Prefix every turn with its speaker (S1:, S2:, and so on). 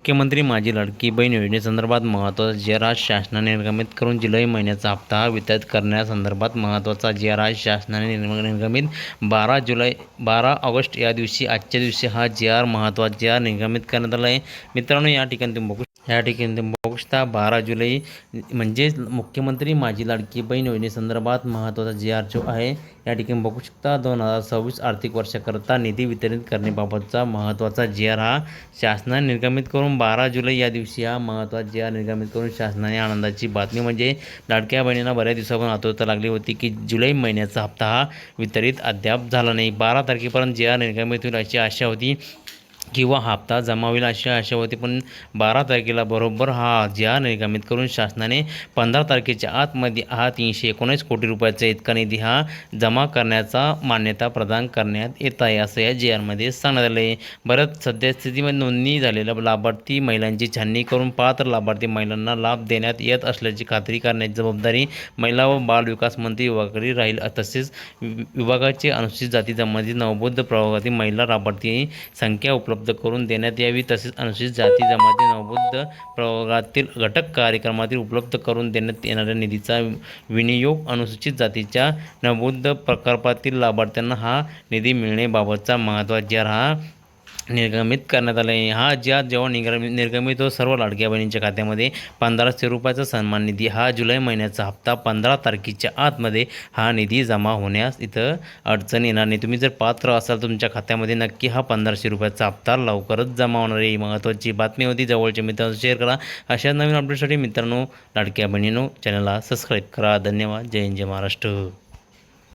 S1: मुख्यमंत्री माझी लाडकी बहीण योजनेसंदर्भात महत्त्वाचा जी.आर. आज शासनाने निर्गमित करून जुलै महिन्याचा हप्ता वितरित करण्यासंदर्भात महत्त्वाचा जी.आर. आज शासनाने निर्गमित 12 ऑगस्ट या दिवशी आजच्या दिवशी हा जी.आर. महत्त्वाचा जी.आर. निर्गमित करण्यात आला आहे. मित्रांनो, या ठिकाणी तुम्ही बघू शकता 12 जुलै म्हणजेच मुख्यमंत्री माझी लाडकी बहीण योजनेसंदर्भात महत्त्वाचा जी.आर. जो आहे या ठिकाणी बघू शकता 2026 आर्थिक वर्षाकरता निधी वितरित करण्याबाबतचा महत्त्वाचा जी.आर. हा शासनाने निर्गमित करून 12 जुलै या दिवशी हा महत्त्वाचा जी.आर. निर्गमित करून शासनाने आनंदाची बातमी म्हणजे लाडक्या बहिणींना बऱ्याच दिवसापासून आतुरता लागली होती की जुलै महिन्याचा हप्ता हा वितरित अद्याप झाला नाही. 12 तारखेपर्यंत जी.आर. निर्गमित होईल अशी आशा होती किंवा हप्ता जमा होईल अशी आशा होती, पण 12 तारखेला बरोबर हा जी.आर. निर्गमित करून शासनाने 15 तारखेच्या आतमध्ये हा 319 कोटी रुपयाचा इतका निधी हा जमा करण्याचा मान्यता प्रदान करण्यात येत आहे, असं या जी.आरमध्ये सांगण्यात आलं आहे. बऱ्याच सद्यस्थितीमध्ये नोंदणी झालेल्या लाभार्थी महिलांची छाननी करून पात्र लाभार्थी महिलांना लाभ देण्यात येत असल्याची खात्री करण्याची जबाबदारी महिला व बाल विकास मंत्री विभागाकडे राहील. तसेच विभागाचे अनुसूचित जाती जमाती नवबौद्ध प्रवर्गातील महिला लाभार्थी संख्या उपलब्ध करून देण्यात यावी. तसेच अनुसूचित जाती जमाती नवबौद्ध प्रवर्गातील घटक कार्यक्रमातील उपलब्ध करून देण्यात येणाऱ्या निधीचा विनियोग अनुसूचित जातीच्या नवबौद्ध प्रकल्पातील लाभार्थ्यांना हा निधी मिळण्याबाबतचा महत्त्वाचा जी.आर. हा निर्गमित करण्यात आला आहे. हा जी.आर. जेव्हा निर्गमित सर्व लाडक्या बहिणींच्या खात्यामध्ये 1500 रुपयाचा सन्मान निधी हा जुलै महिन्याचा हप्ता 15 तारखेच्या आतमध्ये हा निधी जमा होण्यास इथं अडचण येणार नाही. तुम्ही जर पात्र असाल तुमच्या खात्यामध्ये नक्की हा 1500 रुपयाचा हप्ता लवकरच जमा होणार आहे. महत्त्वाची बातमी होती. जवळच्या मित्रांना शेअर करा. अशा नवीन अपडेटसाठी मित्रांनो, लाडक्या बहिणींनो, चॅनलला सबस्क्राईब करा. धन्यवाद. जय हिंद, जय महाराष्ट्र.